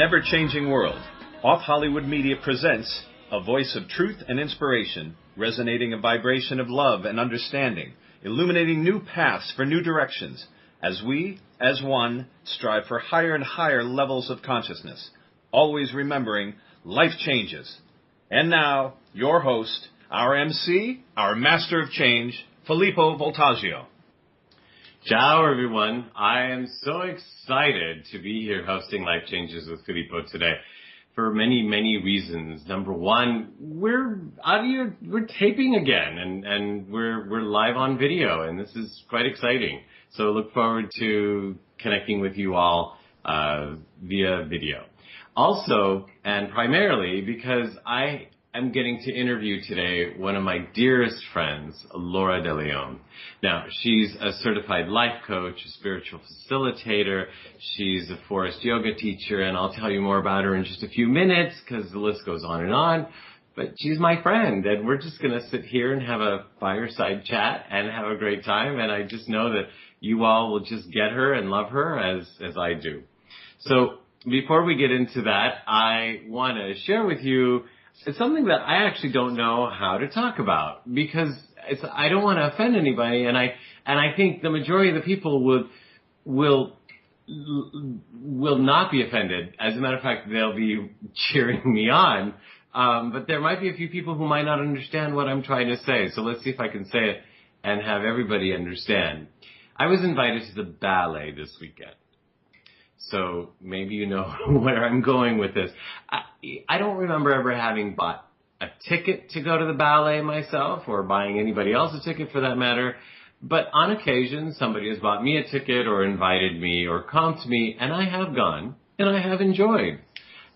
ever-changing world, Off Hollywood Media presents a voice of truth and inspiration, resonating a vibration of love and understanding, illuminating new paths for new directions, as we, as one, strive for higher and higher levels of consciousness, always remembering life changes. And now, your host, our MC, our master of change, Filippo Voltaggio. Ciao, everyone. I am so excited to be here hosting Life Changes with Filippo today for many, many reasons. Number one, we're taping again, and we're live on video, and this is quite exciting. So look forward to connecting with you all via video. Also, and primarily because I am getting to interview today one of my dearest friends, Laura De Leon. Now, she's a certified life coach, a spiritual facilitator. She's a Forrest yoga teacher, and I'll tell you more about her in just a few minutes because the list goes on and on. But she's my friend, and we're just going to sit here and have a fireside chat and have a great time. And I just know that you all will just get her and love her as I do. So before we get into that, I want to share with you something that I actually don't know how to talk about because I don't want to offend anybody, and I think the majority of the people will not be offended. As a matter of fact, they'll be cheering me on. But there might be a few people who might not understand what I'm trying to say. So let's see if I can say it and have everybody understand. I was invited to the ballet this weekend. So maybe you know where I'm going with this. I don't remember ever having bought a ticket to go to the ballet myself or buying anybody else a ticket for that matter. But on occasion, somebody has bought me a ticket or invited me or comped me, and I have gone and I have enjoyed.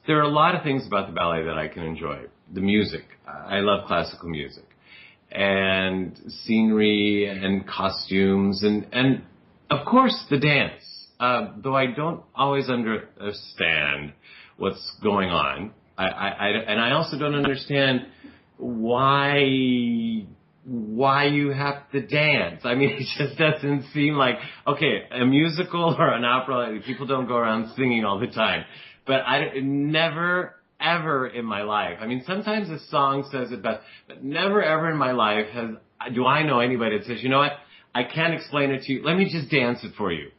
There are a lot of things about the ballet that I can enjoy. The music. I love classical music. And scenery and costumes and of course the dance. Though I don't always understand what's going on. And I also don't understand why you have to dance. I mean, it just doesn't seem like, okay, a musical or an opera, people don't go around singing all the time. But never, ever in my life. I mean, sometimes a song says it best, but never, ever in my life do I know anybody that says, you know what, I can't explain it to you. Let me just dance it for you.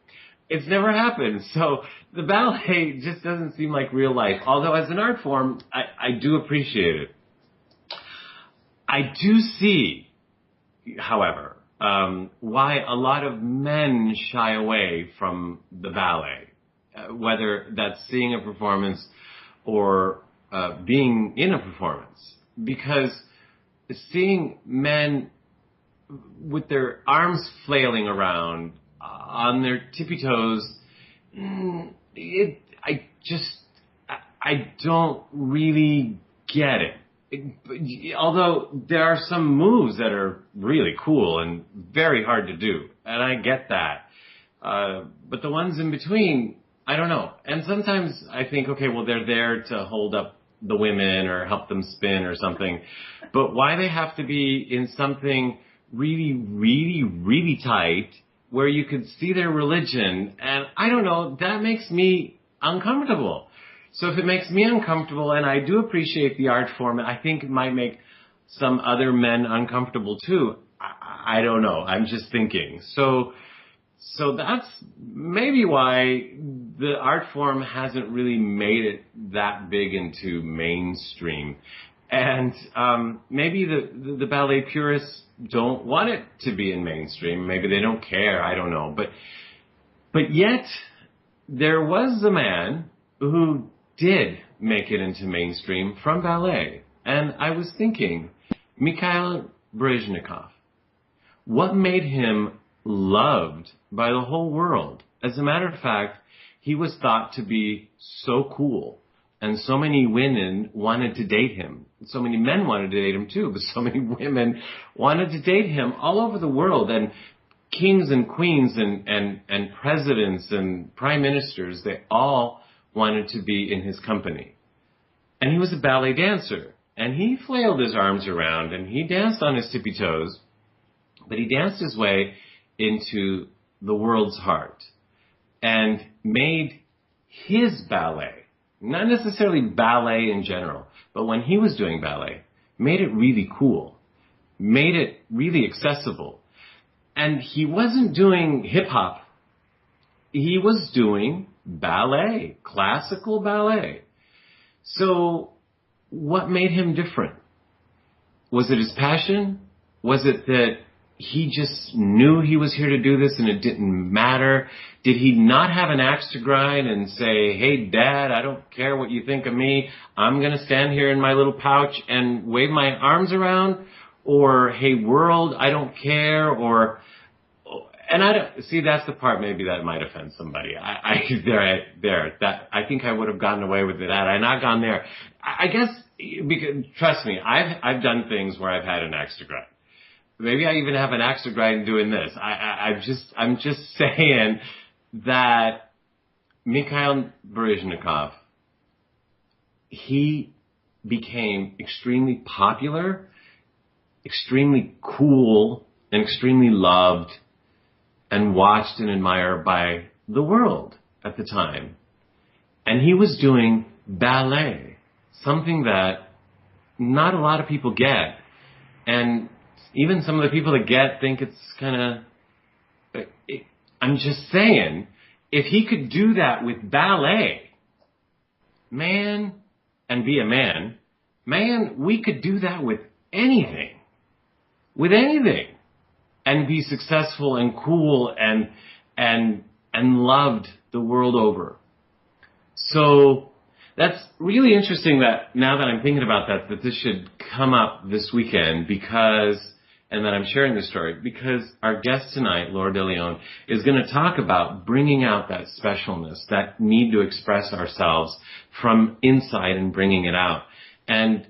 It's never happened. So the ballet just doesn't seem like real life. Although as an art form, I do appreciate it. I do see, however, why a lot of men shy away from the ballet, whether that's seeing a performance or being in a performance. Because seeing men with their arms flailing around on their tippy toes, I don't really get it. Although there are some moves that are really cool and very hard to do, and I get that. But the ones in between, I don't know. And sometimes I think, okay, well, they're there to hold up the women or help them spin or something. But why they have to be in something really, really, really tight where you could see their religion, and I don't know, that makes me uncomfortable. So if it makes me uncomfortable, and I do appreciate the art form, I think it might make some other men uncomfortable too. I don't know, I'm just thinking. So that's maybe why the art form hasn't really made it that big into mainstream. And maybe the ballet purists don't want it to be in mainstream. Maybe they don't care. I don't know. But yet, there was a man who did make it into mainstream from ballet. And I was thinking, Mikhail Brezhnikov. What made him loved by the whole world? As a matter of fact, he was thought to be so cool. And so many women wanted to date him. So many men wanted to date him too, but so many women wanted to date him all over the world. And kings and queens and presidents and prime ministers, they all wanted to be in his company. And he was a ballet dancer. And he flailed his arms around and he danced on his tippy toes. But he danced his way into the world's heart and made his ballet not necessarily ballet in general, but when he was doing ballet, made it really cool, made it really accessible. And he wasn't doing hip-hop. He was doing ballet, classical ballet. So what made him different? Was it his passion? Was it that he just knew he was here to do this and it didn't matter? Did he not have an axe to grind and say, hey, Dad, I don't care what you think of me. I'm going to stand here in my little pouch and wave my arms around? Or, hey, world, I don't care. Or, and I don't, see, that's the part maybe that might offend somebody. I think I would have gotten away with it had I not gone there. I guess, because, trust me, I've done things where I've had an axe to grind. Maybe I even have an axe to grind doing this. I'm just saying that Mikhail Baryshnikov, he became extremely popular, extremely cool, and extremely loved and watched and admired by the world at the time. And he was doing ballet, something that not a lot of people get. And even some of the people that get think it's kind of, I'm just saying, if he could do that with ballet, man, and be a man, we could do that with anything, and be successful and cool and loved the world over. So that's really interesting that now that I'm thinking about that this should come up this weekend and that I'm sharing this story, because our guest tonight, Laura De Leon, is going to talk about bringing out that specialness, that need to express ourselves from inside and bringing it out. And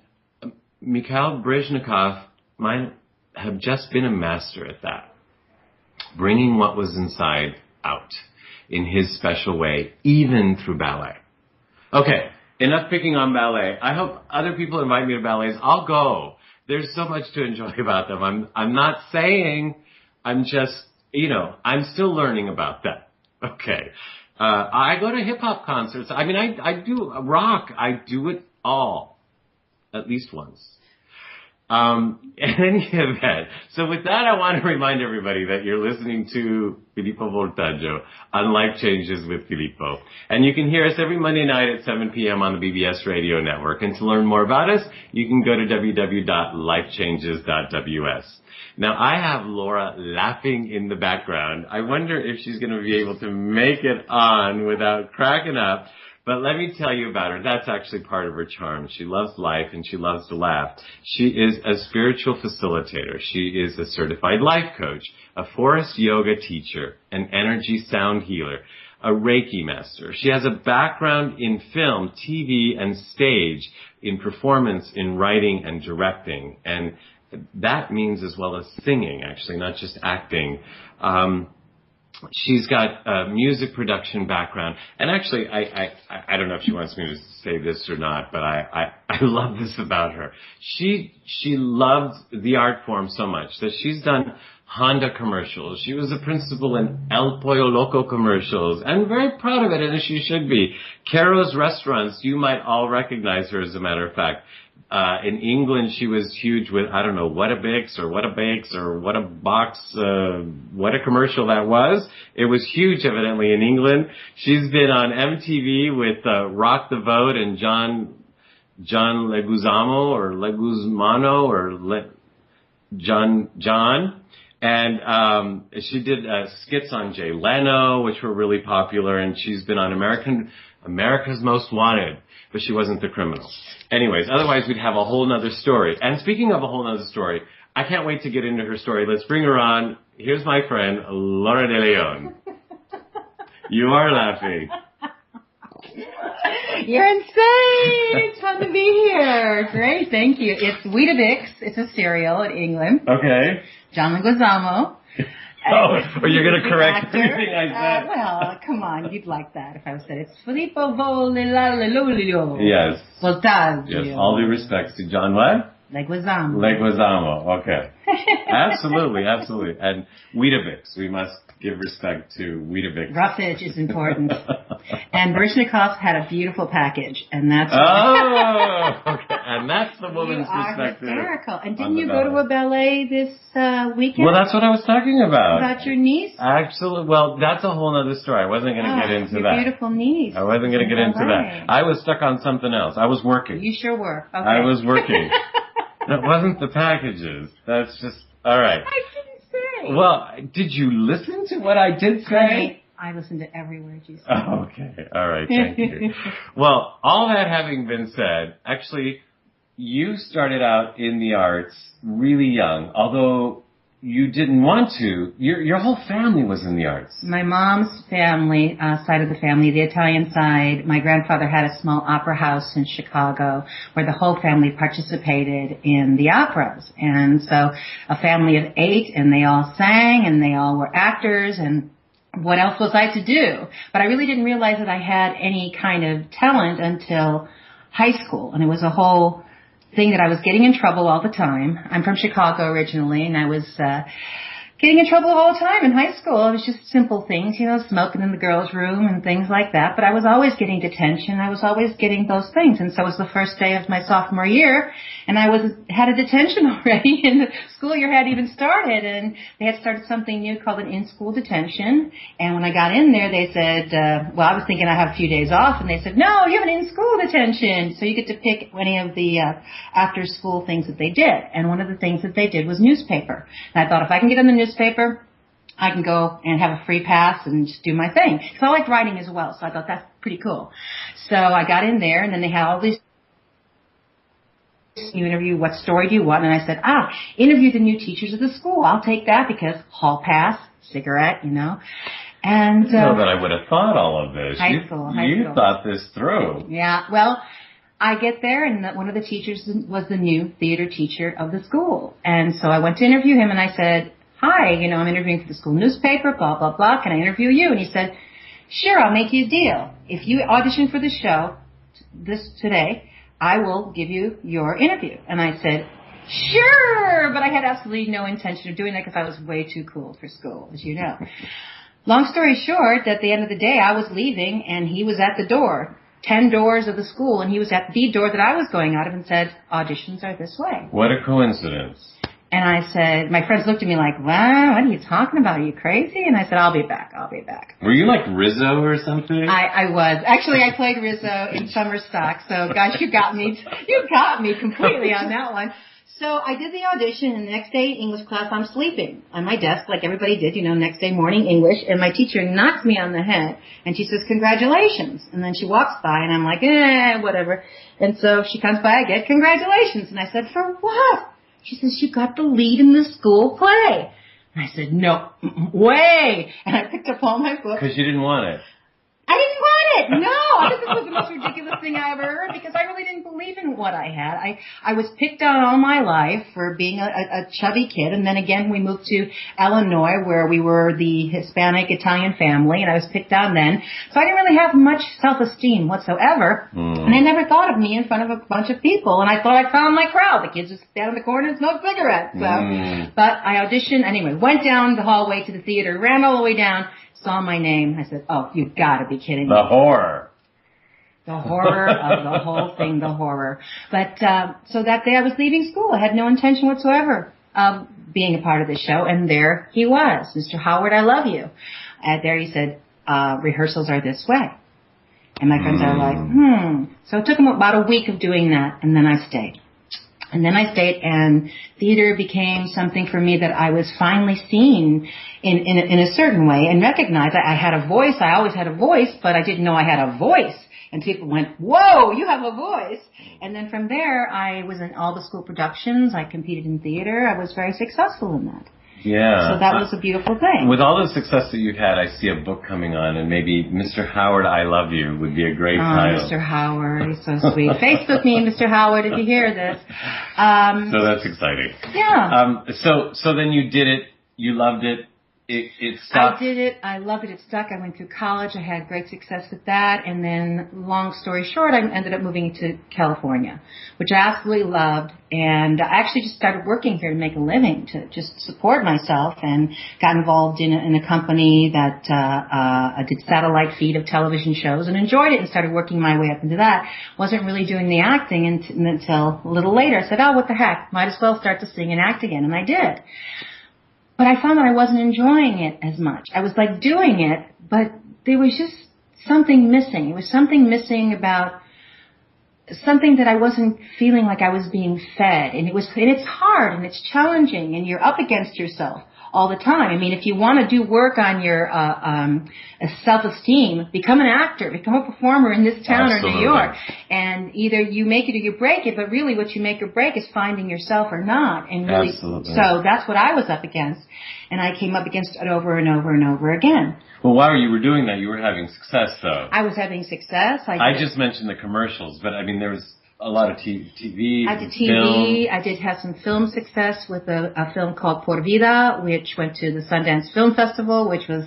Mikhail Baryshnikov might have just been a master at that, bringing what was inside out in his special way, even through ballet. Okay, enough picking on ballet. I hope other people invite me to ballets. I'll go. There's so much to enjoy about them. I'm not saying, I'm just, I'm still learning about that. Okay. I go to hip hop concerts. I mean, I do rock. I do it all. At least once. In any event, so with that, I want to remind everybody that you're listening to Filippo Voltaggio on Life Changes with Filippo. And you can hear us every Monday night at 7 p.m. on the BBS Radio Network. And to learn more about us, you can go to www.lifechanges.ws. Now, I have Laura laughing in the background. I wonder if she's going to be able to make it on without cracking up. But let me tell you about her. That's actually part of her charm. She loves life and she loves to laugh. She is a spiritual facilitator. She is a certified life coach, a Forrest yoga teacher, an energy sound healer, a Reiki master. She has a background in film, TV, and stage, in performance, in writing, and directing. And that means as well as singing, actually, not just acting. She's got a music production background. And actually, I don't know if she wants me to say this or not, but I love this about her. She loves the art form so much that she's done Honda commercials. She was a principal in El Pollo Loco commercials, and very proud of it, and she should be. Caro's Restaurants, you might all recognize her, as a matter of fact. In England, she was huge with, I don't know, What a Bakes or What a Bakes or What a Box, what a commercial that was. It was huge, evidently, in England. She's been on MTV with Rock the Vote and John Leguizamo or Leguizamano or John. And she did skits on Jay Leno, which were really popular, and she's been on America's Most Wanted, but she wasn't the criminal. Anyways, otherwise we'd have a whole nother story. And speaking of a whole nother story, I can't wait to get into her story. Let's bring her on. Here's my friend, Laura De Leon. You are laughing. You're insane. It's fun to be here. Great, thank you. It's Weetabix. It's a cereal in England. Okay. John Leguizamo. Oh, you're going to correct everything I said. Well, come on. You'd like that if I said it's Filippo Voltaggio. Yes. Voltaggio. Yes, all due respects to John what? Leguizamo. Leguizamo, okay. Absolutely. And Weetabix. We must give respect to Weetabix. Roughage is important. And Baryshnikov had a beautiful package, and that's... okay. And that's the woman's perspective. You are hysterical. And didn't you go to a ballet this weekend? Well, that's what I was talking about. About your niece? Absolutely. Well, that's a whole other story. I wasn't going to get into your that. Beautiful niece. I wasn't going to get into that. I was stuck on something else. I was working. You sure were. Okay. I was working. That wasn't the packages. That's just... All right. I didn't say. Well, did you listen to what I did say? I listened to every word you said. Oh, okay. All right. Thank you. Well, all that having been said, actually, you started out in the arts really young, although you didn't want to. Your whole family was in the arts. My mom's family, side of the family, the Italian side, my grandfather had a small opera house in Chicago where the whole family participated in the operas. And so a family of 8, and they all sang, and they all were actors, and what else was I to do? But I really didn't realize that I had any kind of talent until high school, and it was a whole thing that I was getting in trouble all the time. I'm from Chicago originally, and I was getting in trouble all the time in high school. It was just simple things, smoking in the girls' room and things like that. But I was always getting detention. I was always getting those things. And so it was the first day of my sophomore year, and I had a detention already, and the school year hadn't even started. And they had started something new called an in-school detention. And when I got in there, they said, well, I was thinking I have a few days off, and they said, no, you have an in-school detention. So you get to pick any of the after-school things that they did. And one of the things that they did was newspaper. And I thought, if I can get in the newspaper, I can go and have a free pass and just do my thing. Because I liked writing as well, so I thought that's pretty cool. So I got in there, and then they had all these, you interview, what story do you want? And I said, interview the new teachers of the school. I'll take that because hall pass, cigarette, And know that I would have thought all of this. High school. You thought this through. Yeah, well, I get there, and one of the teachers was the new theater teacher of the school. And so I went to interview him, and I said, hi, I'm interviewing for the school newspaper, blah, blah, blah. Can I interview you? And he said, sure, I'll make you a deal. If you audition for the show today, I will give you your interview. And I said, sure, but I had absolutely no intention of doing that because I was way too cool for school, as you know. Long story short, at the end of the day, I was leaving, and he was at the door, 10 doors of the school, and he was at the door that I was going out of and said, auditions are this way. What a coincidence. And I said, my friends looked at me like, wow, what are you talking about? Are you crazy? And I said, I'll be back. Were you like Rizzo or something? I was. Actually, I played Rizzo in Summer Stock. So, gosh, you got me completely on that one. So I did the audition, and the next day, English class, I'm sleeping on my desk like everybody did, next day morning English. And my teacher knocks me on the head, and she says, congratulations. And then she walks by, and I'm like, whatever. And so she comes by again, congratulations. And I said, for what? She says, you got the lead in the school play. And I said, no way. And I picked up all my books. Because you didn't want it. I didn't want it. No, I thought this was the most ridiculous thing I ever heard because I really didn't believe in what I had. I was picked on all my life for being a chubby kid. And then again, we moved to Illinois where we were the Hispanic Italian family, and I was picked on then. So I didn't really have much self-esteem whatsoever. And they never thought of me in front of a bunch of people. And I thought I found my crowd. The kids just stand in the corner and smoke cigarettes. So, but I auditioned anyway, went down the hallway to the theater, ran all the way down, saw my name. I said, oh, you've got to be kidding me. The horror. The horror of the whole thing, the horror. But so that day I was leaving school. I had no intention whatsoever of being a part of this show. And there he was, Mr. Howard, I love you. And there he said, rehearsals are this way. And my friends are like, So it took him about a week of doing that, and then I stayed. And theater became something for me that I was finally seen in a certain way and recognized. I had a voice. I always had a voice, but I didn't know I had a voice. And people went, whoa, you have a voice. And then from there, I was in all the school productions. I competed in theater. I was very successful in that. Yeah. So that was a beautiful thing. With all the success that you've had, I see a book coming on, and maybe Mr. Howard, I Love You would be a great title. Mr. Howard, he's so sweet. Facebook me, Mr. Howard, if you hear this. So that's exciting. Yeah. So then you did it. You loved it. it stuck? I did it. I loved it. It stuck. I went through college. I had great success with that. And then, long story short, I ended up moving to California, which I absolutely loved. And I actually just started working here to make a living, to just support myself, and got involved in a company that did satellite feed of television shows and enjoyed it, and started working my way up into that. Wasn't really doing the acting until a little later. I said, oh, what the heck? Might as well start to sing and act again. And I did. But I found that I wasn't enjoying it as much. I was like doing it, but there was just something missing. It was something missing about something that I wasn't feeling like I was being fed. And it's hard and it's challenging, and you're up against yourself all the time. I mean, if you want to do work on your self-esteem, become an actor, become a performer in this town or New York. And either you make it or you break it, but really what you make or break is finding yourself or not. And really, so that's what I was up against. And I came up against it over and over and over again. Well, while you were doing that, you were having success, though. I was having success. I just mentioned the commercials, but I mean, there was a lot of TV. I did TV. I did have some film success with a film called Por Vida, which went to the Sundance Film Festival, which was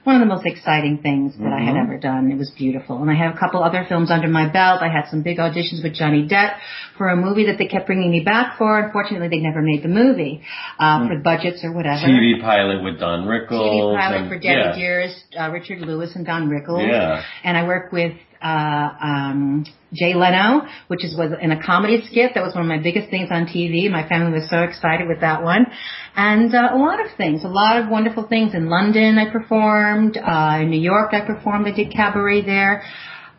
one of the most exciting things that I had ever done. It was beautiful. And I have a couple other films under my belt. I had some big auditions with Johnny Depp for a movie that they kept bringing me back for. Unfortunately, they never made the movie for budgets or whatever. TV pilot with Don Rickles. TV pilot for Debbie Dearest, Richard Lewis, and Don Rickles. Yeah. And I worked with Jay Leno, which was in a comedy skit. That was one of my biggest things on TV. My family was so excited with that one. And a lot of things, a lot of wonderful things. In London, I performed. In New York, I performed. I did cabaret there.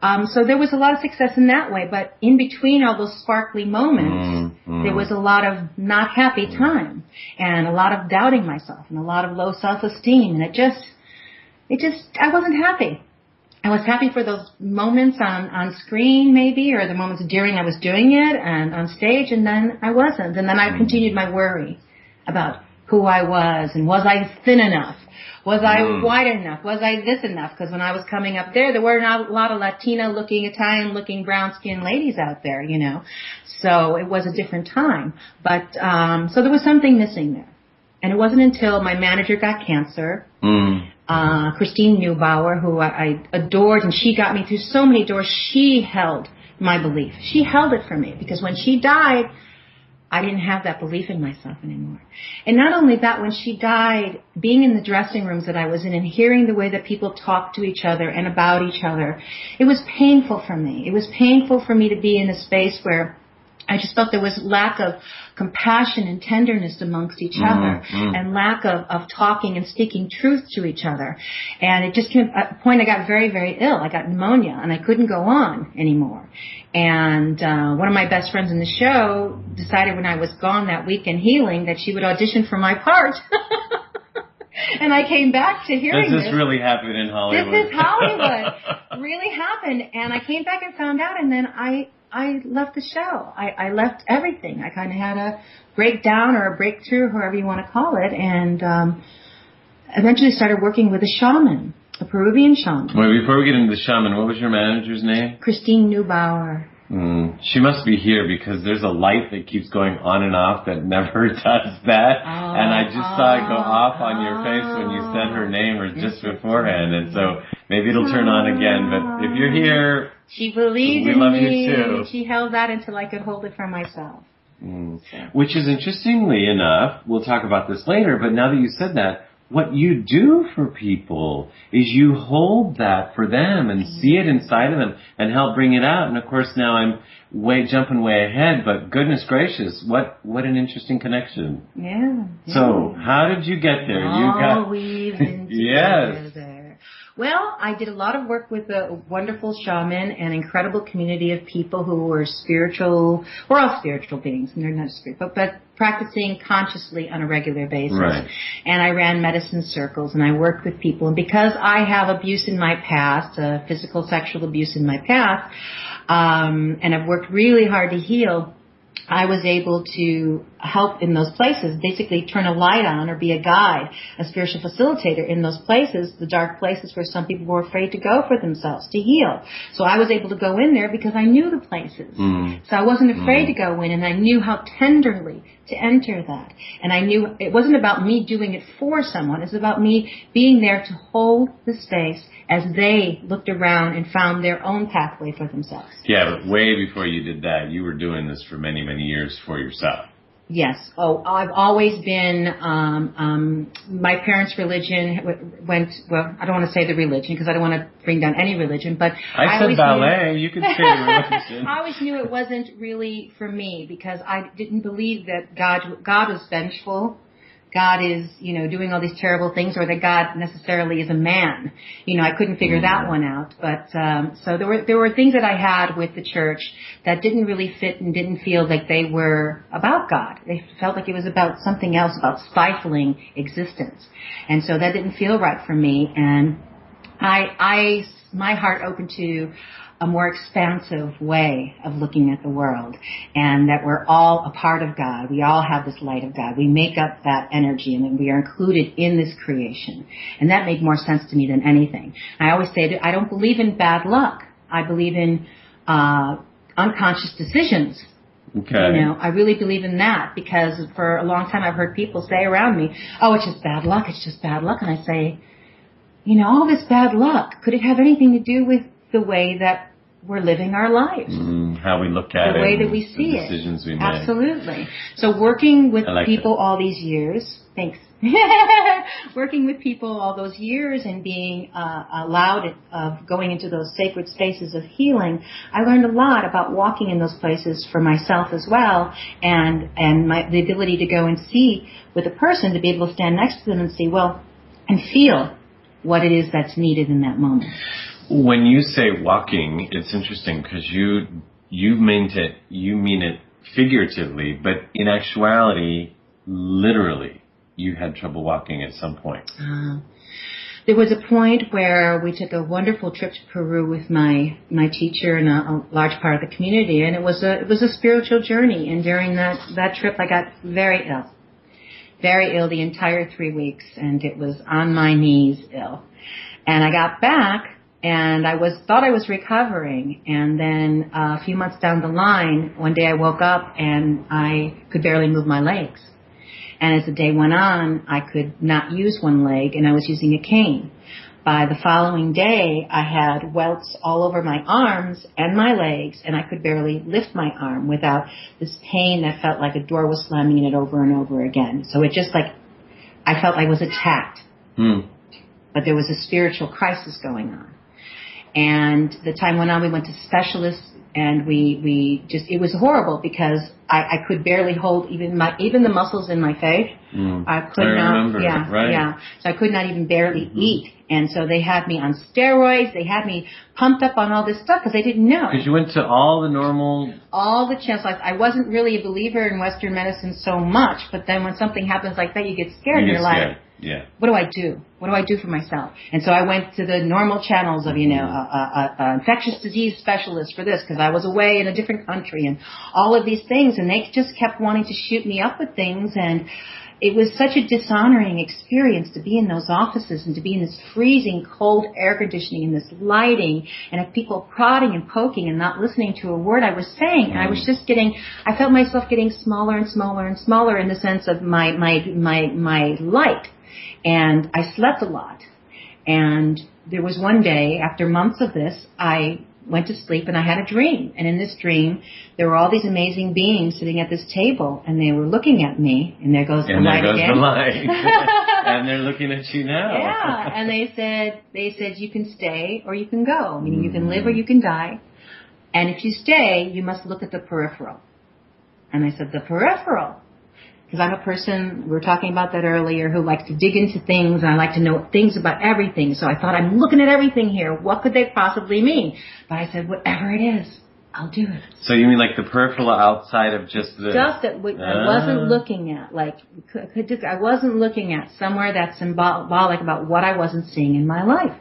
So there was a lot of success in that way. But in between all those sparkly moments, there was a lot of not happy time, and a lot of doubting myself, and a lot of low self-esteem. And I wasn't happy. I was happy for those moments on screen, maybe, or the moments during I was doing it and on stage, and then I wasn't. And then I continued my worry about who I was, and was I thin enough? Was I white enough? Was I this enough? Because when I was coming up there were not a lot of Latina-looking, Italian-looking, brown-skinned ladies out there, you know. So it was a different time. But so there was something missing there. And it wasn't until my manager got cancer, Christine Neubauer, who I adored, and she got me through so many doors. She held my belief. She held it for me, because when she died, I didn't have that belief in myself anymore. And not only that, when she died, being in the dressing rooms that I was in and hearing the way that people talked to each other and about each other, it was painful for me. It was painful for me to be in a space where I just felt there was lack of compassion and tenderness amongst each other, and lack of talking and speaking truth to each other. And it just came at a point I got very, very ill. I got pneumonia, and I couldn't go on anymore. And one of my best friends in the show decided when I was gone that week in healing that she would audition for my part. And I came back to hearing this. Does this really happen in Hollywood? This is Hollywood. Really happened. And I came back and found out, and then I left the show. I left everything. I kind of had a breakdown or a breakthrough, however you want to call it, and eventually started working with a shaman, a Peruvian shaman. Wait, before we get into the shaman, what was your manager's name? Christine Neubauer. She must be here, because there's a light that keeps going on and off that never does that. And I just saw it go off on your face when you said her name, or just beforehand. And so maybe it'll turn on again. But if you're here, she believed in me. We love you too. She held that until I could hold it for myself. Which is, interestingly enough, we'll talk about this later, but now that you said that, what you do for people is you hold that for them and see it inside of them and help bring it out. And of course, now I'm jumping way ahead, but goodness gracious, what an interesting connection. Yeah. So how did you get there? We've been yes. together. Well, I did a lot of work with a wonderful shaman and incredible community of people who were spiritual. We're all spiritual beings, and they're not spiritual, but practicing consciously on a regular basis. Right. And I ran medicine circles, and I worked with people. And because I have abuse in my past, physical, sexual abuse in my past, and I've worked really hard to heal, I was able to help in those places, basically turn a light on or be a guide, a spiritual facilitator in those places, the dark places where some people were afraid to go for themselves, to heal. So I was able to go in there because I knew the places. So I wasn't afraid to go in, and I knew how tenderly to enter that. And I knew it wasn't about me doing it for someone. It's about me being there to hold the space as they looked around and found their own pathway for themselves. Yeah, but way before you did that, you were doing this for many, many years for yourself. Yes. Oh, I've always been, my parents' religion went, well, I don't want to say the religion because I don't want to bring down any religion, but I said ballet, you could say religion. I always knew it wasn't really for me because I didn't believe that God was vengeful. God is, doing all these terrible things, or that God necessarily is a man. I couldn't figure that one out. But so there were things that I had with the church that didn't really fit and didn't feel like they were about God. They felt like it was about something else, about stifling existence. And so that didn't feel right for me. And my heart opened to a more expansive way of looking at the world, and that we're all a part of God. We all have this light of God. We make up that energy, and then we are included in this creation. And that made more sense to me than anything. I always say that I don't believe in bad luck. I believe in unconscious decisions. Okay. I really believe in that, because for a long time I've heard people say around me, oh, it's just bad luck, it's just bad luck. And I say, all this bad luck, could it have anything to do with the way that we're living our lives? How we look at it. The way that we see it. The decisions we make. Absolutely. So working with people all these years, working with people all those years and being allowed of going into those sacred spaces of healing, I learned a lot about walking in those places for myself as well, and the ability to go and see with a person, to be able to stand next to them and see, and feel what it is that's needed in that moment. When you say walking, it's interesting because you mean it figuratively, but in actuality, literally, you had trouble walking at some point. There was a point where we took a wonderful trip to Peru with my teacher and a large part of the community, and it was a spiritual journey. And during that trip, I got very ill the entire 3 weeks, and it was on my knees ill. And I got back, and I thought I was recovering, and then a few months down the line, one day I woke up and I could barely move my legs. And as the day went on, I could not use one leg, and I was using a cane. By the following day, I had welts all over my arms and my legs, and I could barely lift my arm without this pain that felt like a door was slamming in it over and over again. So it just I felt I was attacked. But there was a spiritual crisis going on. And the time went on, we went to specialists, and it was horrible because I could barely hold even the muscles in my face. I could not. Remember, right. Yeah. So I could not even barely eat. And so they had me on steroids. They had me pumped up on all this stuff because they didn't know. Because you went to all the channels. I wasn't really a believer in Western medicine so much, but then when something happens like that, you get scared. You're like, yeah. What do I do? What do I do for myself? And so I went to the normal channels of, infectious disease specialist for this, because I was away in a different country and all of these things. And they just kept wanting to shoot me up with things. And it was such a dishonoring experience to be in those offices and to be in this freezing cold air conditioning and this lighting and have people prodding and poking and not listening to a word I was saying. And I was just I felt myself getting smaller and smaller and smaller in the sense of my light. And I slept a lot. And there was one day, after months of this, I went to sleep and I had a dream. And in this dream, there were all these amazing beings sitting at this table, and they were looking at me. And there goes the light again. And there goes the light. And they're looking at you now. Yeah. And they said, you can stay or you can go. Meaning you can live or you can die. And if you stay, you must look at the peripheral. And I said, the peripheral? Because I'm a person, we were talking about that earlier, who likes to dig into things, and I like to know things about everything. So I thought, I'm looking at everything here. What could they possibly mean? But I said, whatever it is, I'll do it. So you mean like the peripheral outside of just the... Stuff that I wasn't looking at. I wasn't looking at somewhere that's symbolic about what I wasn't seeing in my life.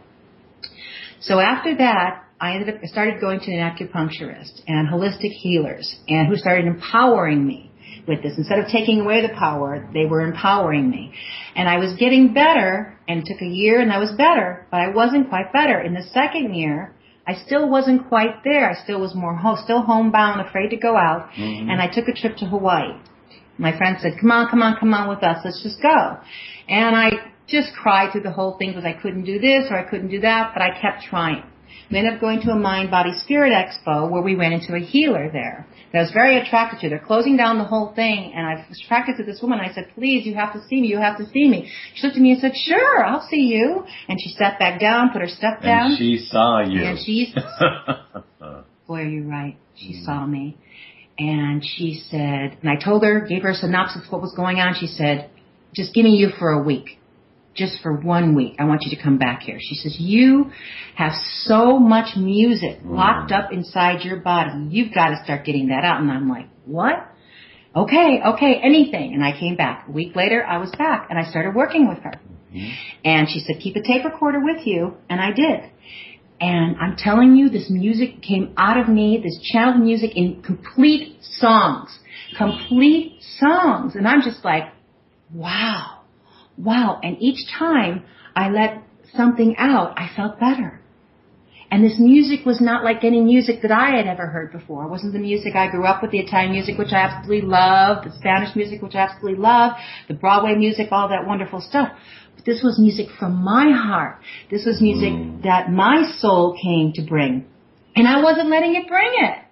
So after that, I started going to an acupuncturist and holistic healers, and who started empowering me with this. Instead of taking away the power, they were empowering me. And I was getting better, and it took a year, and I was better, but I wasn't quite better. In the second year, I still wasn't quite there. I still was still homebound, afraid to go out, and I took a trip to Hawaii. My friend said, come on with us. Let's just go. And I just cried through the whole thing because I couldn't do this or I couldn't do that, but I kept trying. We ended up going to a Mind, Body, Spirit Expo where we went into a healer there that I was very attracted to. They're closing down the whole thing, and I was attracted to this woman. I said, please, you have to see me. You have to see me. She looked at me and said, sure, I'll see you. And she sat back down, put her stuff down. And she saw you. And boy, are you right. She saw me. And she said, and I told her, gave her a synopsis of what was going on. She said, just give me you for a week. Just for 1 week. I want you to come back here. She says, you have so much music locked up inside your body. You've got to start getting that out. And I'm like, what? Okay, anything. And I came back. A week later, I was back, and I started working with her. And she said, keep a tape recorder with you. And I did. And I'm telling you, this music came out of me, this channeled music in complete songs. And I'm just like, wow. And each time I let something out, I felt better. And this music was not like any music that I had ever heard before. It wasn't the music I grew up with, the Italian music, which I absolutely love, the Spanish music, which I absolutely love, the Broadway music, all that wonderful stuff. But this was music from my heart. This was music that my soul came to bring. And I wasn't letting it bring it.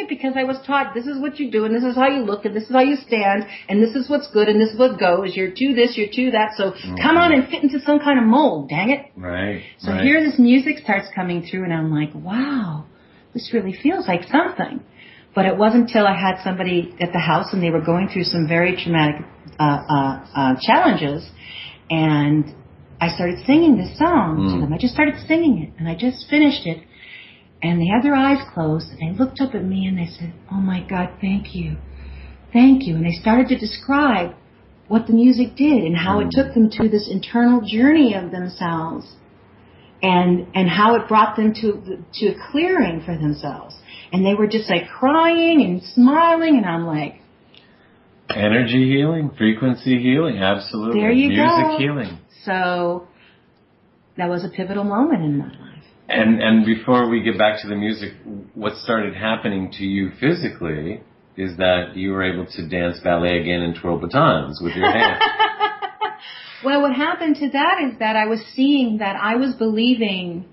Because I was taught this is what you do, and this is how you look, and this is how you stand, and this is what's good, and this is what goes. You're to this, you're to that. So come on and fit into some kind of mold, dang it. Right. So here this music starts coming through, and I'm like, wow, this really feels like something. But it wasn't until I had somebody at the house, and they were going through some very traumatic challenges, and I started singing this song to them. I just started singing it, and I just finished it. And they had their eyes closed, and they looked up at me, and they said, oh, my God, thank you. Thank you. And they started to describe what the music did and how it took them to this internal journey of themselves and how it brought them to a clearing for themselves. And they were just like crying and smiling, and I'm like... Energy healing, frequency healing, absolutely. There you go. Music healing. So that was a pivotal moment in my life. And before we get back to the music, what started happening to you physically is that you were able to dance ballet again and twirl batons with your hands. Well, what happened to that is that I was seeing that I was believing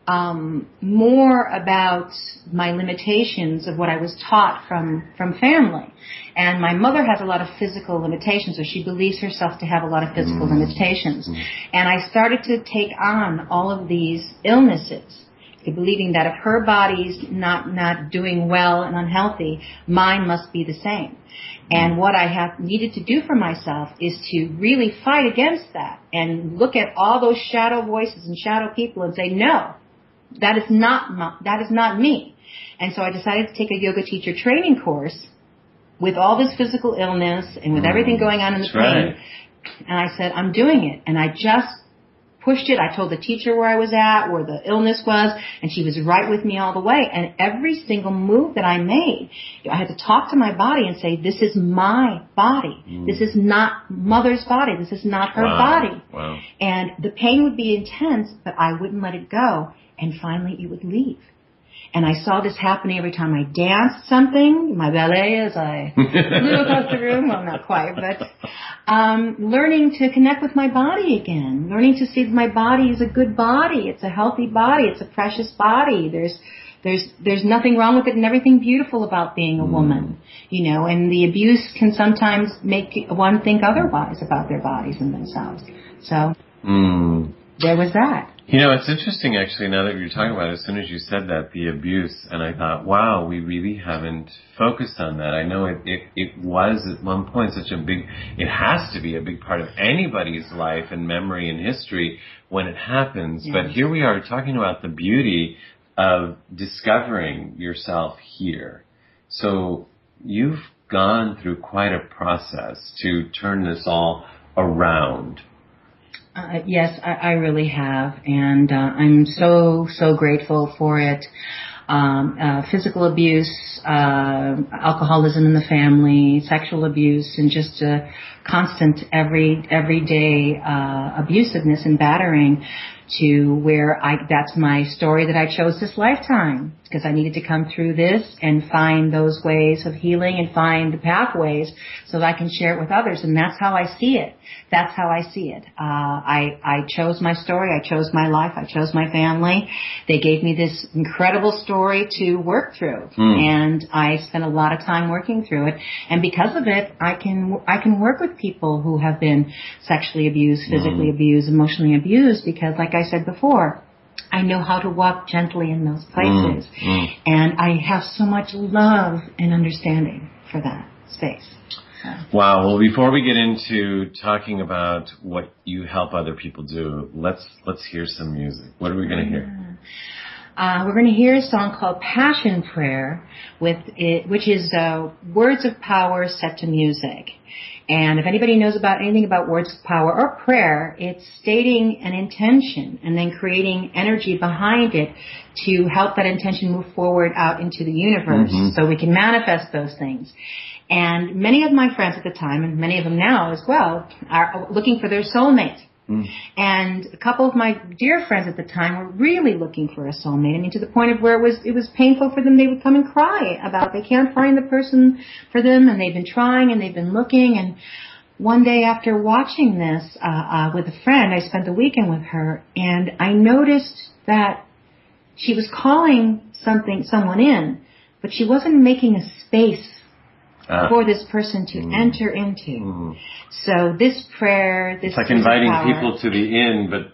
more about my limitations of what I was taught from family. And my mother has a lot of physical limitations, or she believes herself to have a lot of physical limitations. And I started to take on all of these illnesses, believing that if her body's not doing well and unhealthy, mine must be the same. And what I have needed to do for myself is to really fight against that and look at all those shadow voices and shadow people and say, no, that is not me. And so I decided to take a yoga teacher training course with all this physical illness and with everything going on in the pain. And I said, I'm doing it. And I just pushed it. I told the teacher where I was at, where the illness was, and she was right with me all the way. And every single move that I made, I had to talk to my body and say, this is my body. This is not mother's body. This is not her body. Wow. And the pain would be intense, but I wouldn't let it go. And finally it would leave. And I saw this happening every time I danced something, my ballet as I flew across the room. Well, not quite, but learning to connect with my body again, learning to see that my body is a good body. It's a healthy body. It's a precious body. There's nothing wrong with it and everything beautiful about being a woman, you know, and the abuse can sometimes make one think otherwise about their bodies and themselves. So there was that. You know, it's interesting, actually, now that you're talking about it, as soon as you said that, the abuse, and I thought, wow, we really haven't focused on that. I know it was at one point it has to be a big part of anybody's life and memory and history when it happens. Yes. But here we are talking about the beauty of discovering yourself here. So you've gone through quite a process to turn this all around. Yes, I really have, and I'm so grateful for it. Physical abuse, alcoholism in the family, sexual abuse, and just constant everyday abusiveness and battering, to where that's my story that I chose this lifetime, because I needed to come through this and find those ways of healing and find the pathways so that I can share it with others. And that's how I see it. That's how I see it. I chose my story. I chose my life. I chose my family. They gave me this incredible story to work through. And I spent a lot of time working through it. And because of it, I can work with people who have been sexually abused, physically abused, emotionally abused, because like I said before, I know how to walk gently in those places. And I have so much love and understanding for that space. So. Wow. Well, before we get into talking about what you help other people do, let's hear some music. What are we going to hear? We're going to hear a song called Passion Prayer, which is words of power set to music. And if anybody knows anything about words of power or prayer, it's stating an intention and then creating energy behind it to help that intention move forward out into the universe so we can manifest those things. And many of my friends at the time, and many of them now as well, are looking for their soulmate. And a couple of my dear friends at the time were really looking for a soulmate. I mean, to the point of where it was painful for them. They would come and cry about they can't find the person for them, and they've been trying and they've been looking. And one day after watching this with a friend, I spent the weekend with her, and I noticed that she was calling someone in, but she wasn't making a space for this person to enter into. So this prayer, this it's like inviting people to the inn, but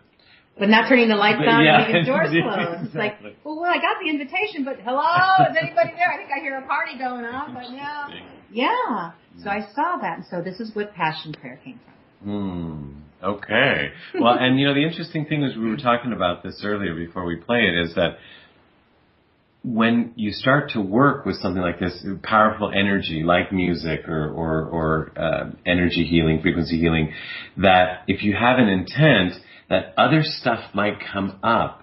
not turning the lights on yeah, and leaving doors yeah, closed. Exactly. It's like, well, I got the invitation, but hello, is anybody there? I think I hear a party going on, but no. Yeah. So I saw that, and so this is what Passion Prayer came from. Okay. Well, and the interesting thing is, we were talking about this earlier before we play it, is that when you start to work with something like this, powerful energy like music or energy healing, frequency healing, that if you have an intent, that other stuff might come up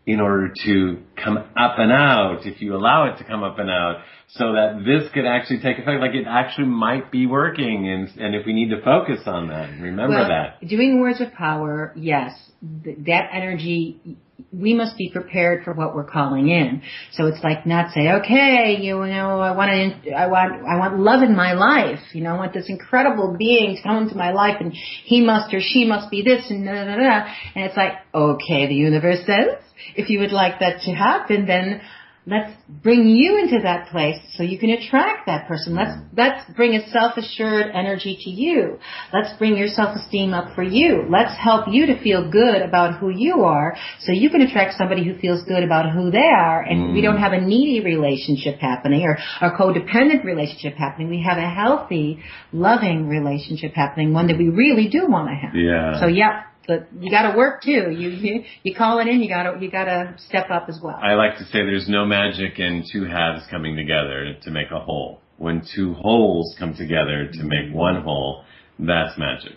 in order to come up and out, if you allow it to come up and out, so that this could actually take effect. Like, it actually might be working, and if we need to focus on that, remember that. Doing words of power, yes, that energy, we must be prepared for what we're calling in. So it's like not say, okay, I want love in my life. I want this incredible being to come into my life, and he must or she must be this and da da da. And it's like, okay, the universe says, if you would like that to happen, then let's bring you into that place so you can attract that person. Let's bring a self-assured energy to you. Let's bring your self-esteem up for you. Let's help you to feel good about who you are so you can attract somebody who feels good about who they are, and we don't have a needy relationship happening or a codependent relationship happening. We have a healthy, loving relationship happening, one that we really do want to have. Yeah. So, yeah. But you got to work too. You call it in. You got to step up as well. I like to say there's no magic in two halves coming together to make a whole. When two wholes come together to make one whole, that's magic.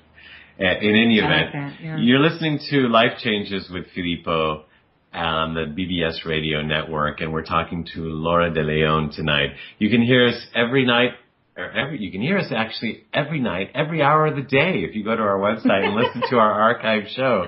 In any event, You're listening to Life Changes with Filippo on the BBS Radio Network, and we're talking to Laura De Leon tonight. You can hear us every night. You can hear us actually every night, every hour of the day, if you go to our website and listen to our archived show.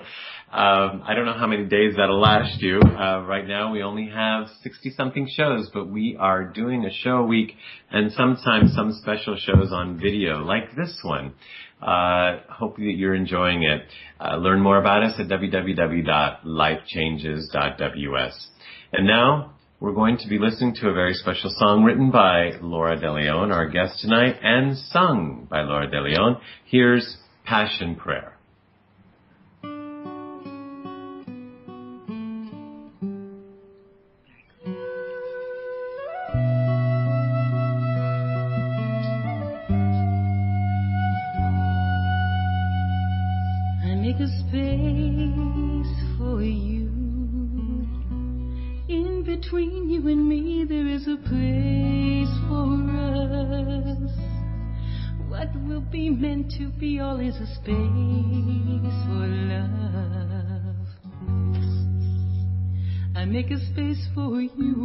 I don't know how many days that'll last you. Right now we only have 60-something shows, but we are doing a show a week and sometimes some special shows on video, like this one. Hope that you're enjoying it. Learn more about us at www.lifechanges.ws. And now, we're going to be listening to a very special song written by Laura De Leon, our guest tonight, and sung by Laura De Leon. Here's Passion Prayer. I make a space for you. In between you and me, there is a place for us. What will be meant meant to be all is a space for love. I make a space for you.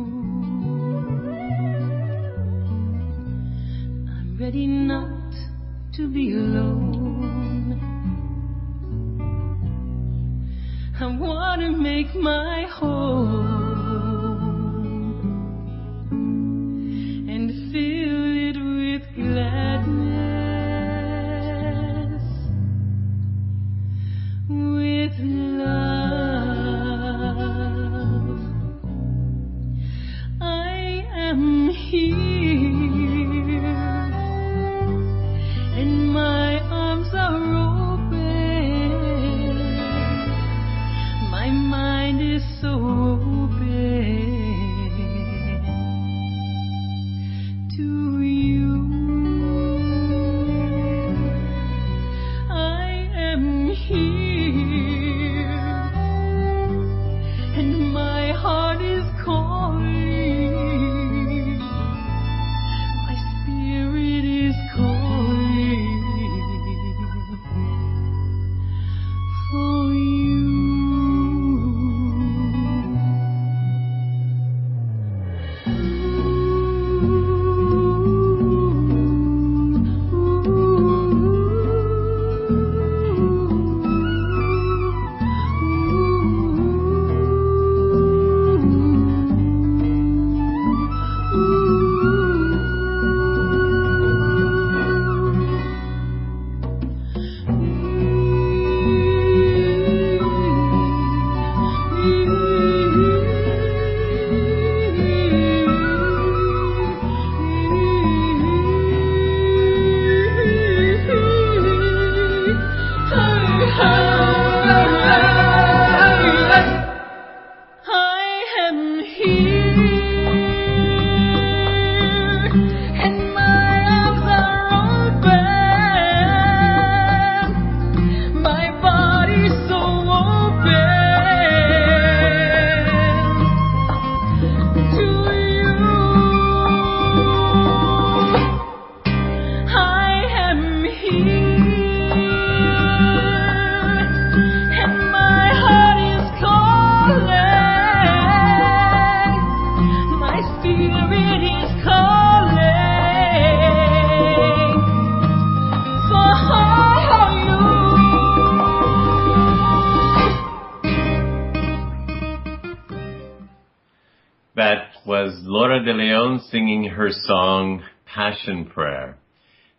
I'm ready not to be alone. I want to make my home and fill it with gladness, with love. I am here and my arms are open. My mind is so open to you. I am here and my heart is calling. My spirit is calling for you. That was Laura de Leon singing her song, Passion Prayer.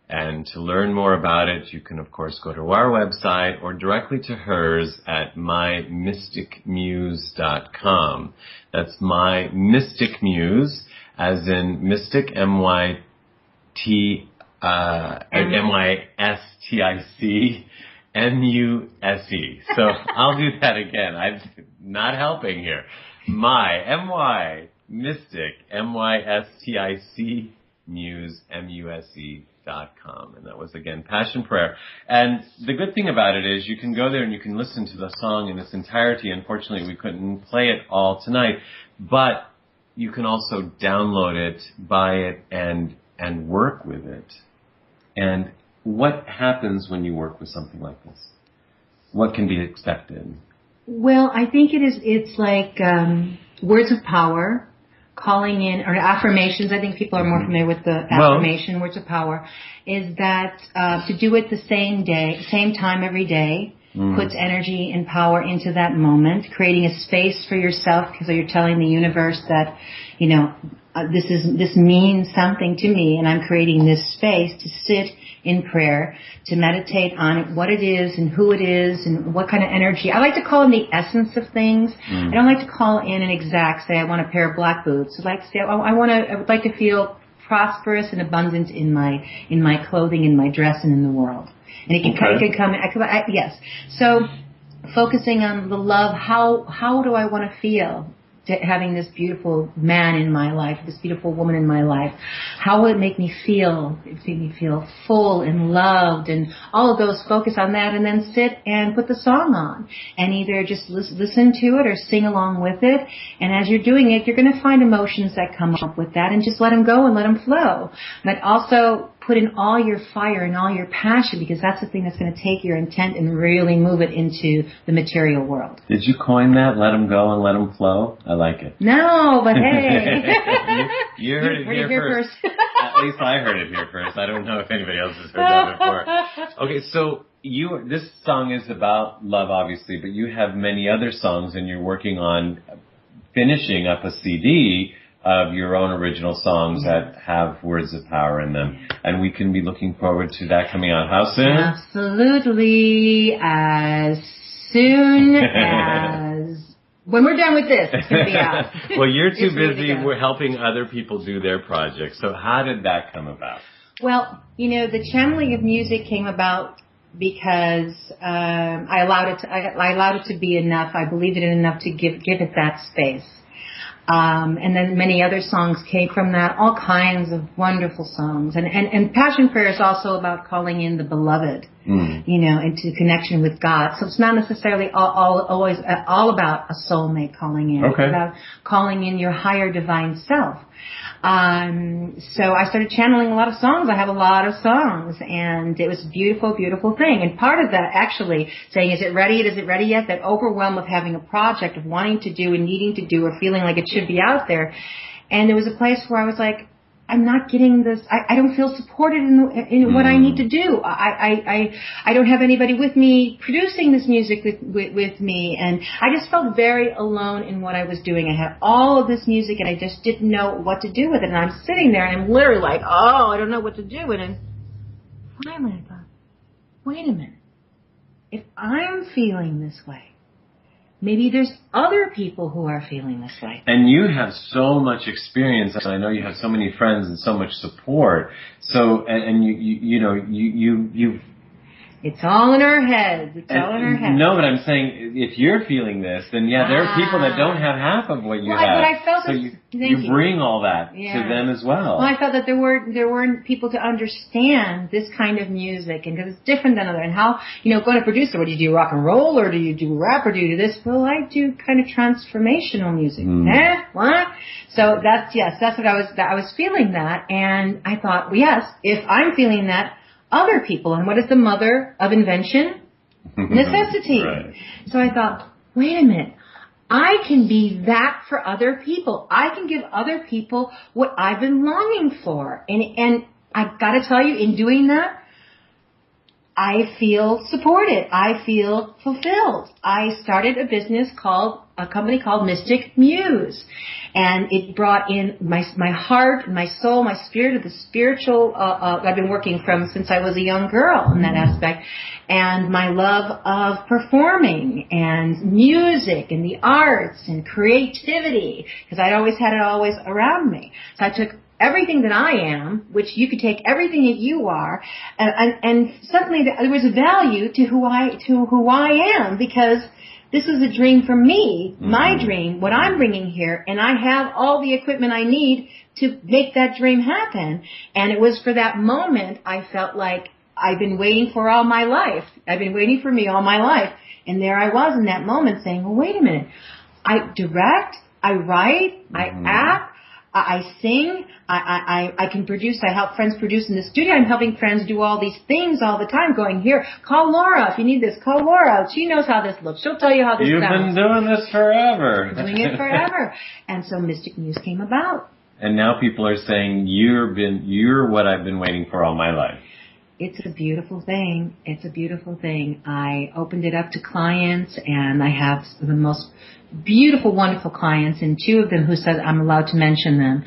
And to learn more about it, you can, of course, go to our website or directly to hers at mymysticmuse.com. That's My Mystic Muse, as in mystic, M-Y-S-T-I-C, M-U-S-E. So I'll do that again. I'm not helping here. Mystic, M-Y-S-T-I-C, Muse, M-U-S-E.com. And that was, again, Passion Prayer. And the good thing about it is you can go there and you can listen to the song in its entirety. Unfortunately, we couldn't play it all tonight. But you can also download it, buy it, and work with it. And what happens when you work with something like this? What can be expected? Well, I think it's like words of power, calling in, or affirmations. I think people are more familiar with the affirmation, words of power, is that to do it the same time every day, puts energy and power into that moment, creating a space for yourself, because you're telling the universe that, you know, this means something to me, and I'm creating this space to sit in prayer, to meditate on it, what it is and who it is and what kind of energy. I like to call in the essence of things. I don't like to call in an exact, say I want a pair of black boots. I like to say I would like to feel prosperous and abundant in my clothing, in my dress, and in the world. And it can come. Yes. So focusing on the love. How do I want to feel? Having this beautiful man in my life, this beautiful woman in my life, how will it make me feel? It make me feel full and loved, and all of those. Focus on that, and then sit and put the song on, and either just listen to it or sing along with it. And as you're doing it, you're going to find emotions that come up with that, and just let them go and let them flow. But also put in all your fire and all your passion, because that's the thing that's going to take your intent and really move it into the material world. Did you coin that? Let them go and let them flow? I like it. No, but hey. you heard it here first. At least I heard it here first. I don't know if anybody else has heard that before. Okay, so this song is about love, obviously, but you have many other songs, and you're working on finishing up a CD of your own original songs that have words of power in them. And we can be looking forward to that coming out. How soon? Absolutely. As soon as... When we're done with this, it's going to be out. Well, you're too busy helping other people do their projects. So how did that come about? Well, the channeling of music came about because I allowed it to be enough. I believed it enough to give it that space. And then many other songs came from that, all kinds of wonderful songs. And Passion Prayer is also about calling in the beloved, into connection with God. So it's not necessarily always all about a soulmate calling in. Okay. It's about calling in your higher divine self. So I started channeling a lot of songs. I have a lot of songs, and it was a beautiful, beautiful thing. And part of that, actually, saying, is it ready? Is it ready yet? That overwhelm of having a project, of wanting to do and needing to do, or feeling like it should be out there. And there was a place where I was like, I'm not getting this. I don't feel supported in what I need to do. I don't have anybody with me producing this music with me, and I just felt very alone in what I was doing. I had all of this music, and I just didn't know what to do with it. And I'm sitting there, and I'm literally like, oh, I don't know what to do. And then finally, I thought, wait a minute. If I'm feeling this way, maybe there's other people who are feeling this way. And you have so much experience, and I know you have so many friends and so much support. So, and you It's all in our heads. It's all in our heads. No, but I'm saying, if you're feeling this, then there are people that don't have half of what you have. But I felt so you bring all that to them as well. Well, I felt that there weren't people to understand this kind of music, and because it's different than other. And how, going to producer, what do you do, rock and roll, or do you do rap, or do you do this? Well, I do kind of transformational music. What? So that's what I was feeling that, and I thought, well, yes, if I'm feeling that, other people. And what is the mother of invention? Necessity. Right. So I thought, wait a minute. I can be that for other people. I can give other people what I've been longing for. And I've got to tell you, in doing that, I feel supported. I feel fulfilled. I started a company called Mystic Muse. And it brought in my heart, my soul, my spirit, the spiritual, I've been working from since I was a young girl in that aspect, and my love of performing and music and the arts and creativity, because I'd always had it always around me. So I took everything that I am, which you could take everything that you are, and suddenly there was a value to who I am, because this is a dream for me, my dream, what I'm bringing here, and I have all the equipment I need to make that dream happen. And it was for that moment I felt like I've been waiting for all my life. I've been waiting for me all my life. And there I was in that moment saying, well, wait a minute. I direct, I write, I act, I sing, I can produce, I help friends produce in the studio. I'm helping friends do all these things all the time, going, here, call Laura if you need this, call Laura. She knows how this looks. She'll tell you how this You've sounds. You've been doing this forever. Doing it forever. And so Mystic Muse came about. And now people are saying, you're what I've been waiting for all my life. It's a beautiful thing. It's a beautiful thing. I opened it up to clients, and I have the most beautiful, wonderful clients, and two of them who said I'm allowed to mention them.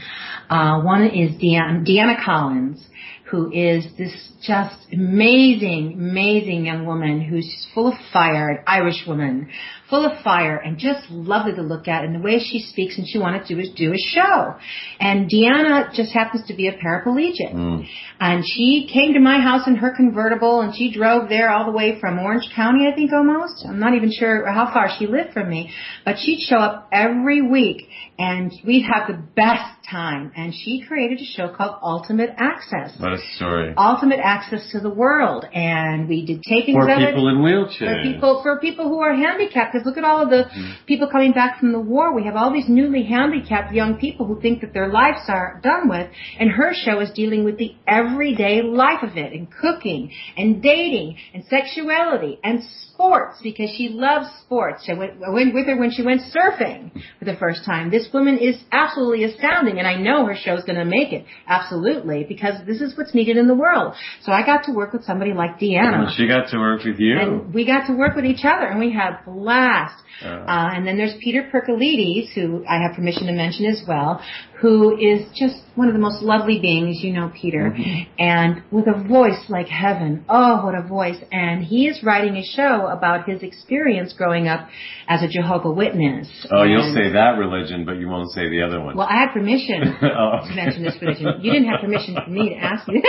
One is Deanna Collins, who is this just amazing, amazing young woman who's full of fire, an Irish woman, full of fire, and just lovely to look at. And the way she speaks, and she wanted to do a show. And Deanna just happens to be a paraplegic. And she came to my house in her convertible, and she drove there all the way from Orange County, I think, almost. I'm not even sure how far she lived from me. But she'd show up every week, and we'd have the best time, and she created a show called Ultimate Access. What a story. Ultimate Access to the World, and we did tapings of it. For people in wheelchairs. For people who are handicapped, because look at all of the people coming back from the war. We have all these newly handicapped young people who think that their lives are done with, and her show is dealing with the everyday life of it, and cooking, and dating, and sexuality, and sports, because she loves sports. I went with her when she went surfing for the first time. This woman is absolutely astounding, and I know her show's going to make it, absolutely, because this is what's needed in the world. So I got to work with somebody like Deanna. Well, she got to work with you. And we got to work with each other, and we had a blast. And then there's Peter Percolides, who I have permission to mention as well, who is just one of the most lovely beings, you know, Peter, and with a voice like heaven. Oh, what a voice. And he is writing a show about his experience growing up as a Jehovah's Witness. Oh, you'll say that religion, but you won't say the other one. Well, I had permission to mention this religion. You didn't have permission from me to ask you.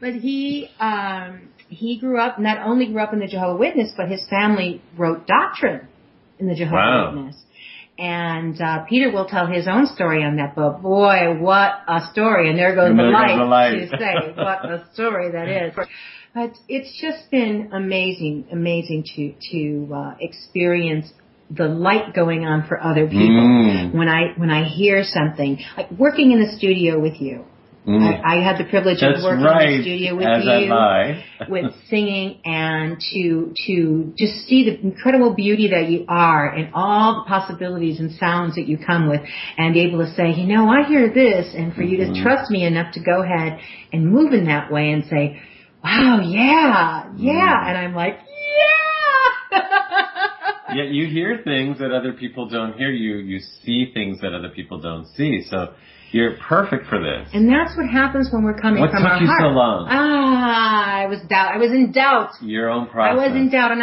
But he grew up, not only grew up in the Jehovah's Witness, but his family wrote doctrine in the Jehovah's Witness. And Peter will tell his own story on that book. Boy, what a story. And there goes the light to say what a story that is. But it's just been amazing to experience the light going on for other people. When I hear something, like working in the studio with you. I had the privilege of working in the studio with you, with singing, and to just see the incredible beauty that you are and all the possibilities and sounds that you come with, and be able to say, you know, I hear this, and for you to trust me enough to go ahead and move in that way and say, wow, yeah, and I'm like, yeah. Yet you hear things that other people don't hear. You see things that other people don't see. So you're perfect for this. And that's what happens when we're coming from our heart. What took you so long? I was in doubt. Your own process. I was in doubt, and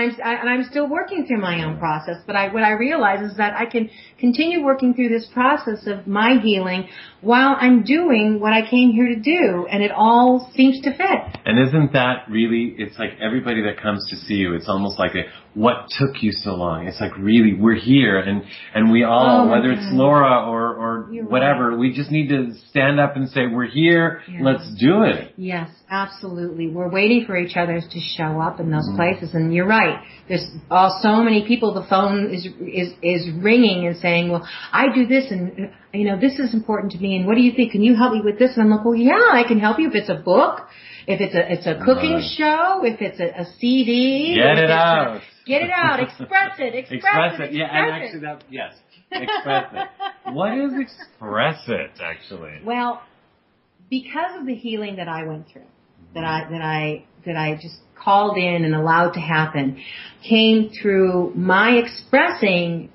I'm still working through my own process. But what I realize is that I can continue working through this process of my healing while I'm doing what I came here to do, and it all seems to fit. And isn't that really? It's like everybody that comes to see you. It's almost like what took you so long? It's like, really, we're here, and we all, whether it's Laura or whatever, we just need to stand up and say, we're here, let's do it. Yes, absolutely. We're waiting for each other to show up in those places, and you're right. There's so many people, the phone is ringing and saying, well, I do this, and you know, this is important to me, and what do you think? Can you help me with this? And I'm like, well, yeah, I can help you if it's a book, if it's a cooking show, if it's a CD. Get it out. Get it out. Express it. Express it. Yeah, and actually yes. Express it. What is express it, actually? Well, because of the healing that I went through, that I just called in and allowed to happen, came through my expressing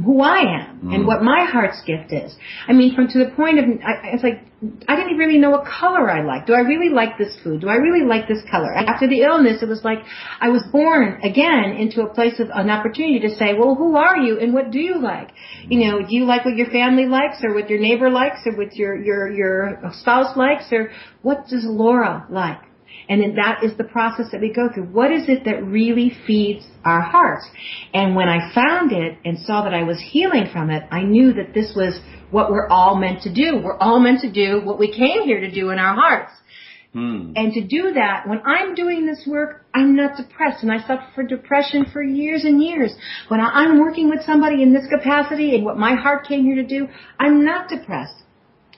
who I am and what my heart's gift is. I mean, to the point of, it's like, I didn't really know what color I liked. Do I really like this food? Do I really like this color? After the illness, it was like I was born again into a place of an opportunity to say, well, who are you and what do you like? You know, do you like what your family likes or what your neighbor likes or what your spouse likes, or what does Laura like? And then that is the process that we go through. What is it that really feeds our hearts? And when I found it and saw that I was healing from it, I knew that this was what we're all meant to do. We're all meant to do what we came here to do in our hearts. And to do that, when I'm doing this work, I'm not depressed. And I suffered from depression for years and years. When I'm working with somebody in this capacity and what my heart came here to do, I'm not depressed.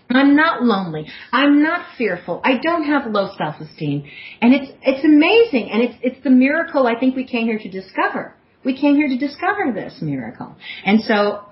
I'm not lonely. I'm not fearful. I don't have low self-esteem. And it's amazing. And it's the miracle I think we came here to discover. We came here to discover this miracle. And so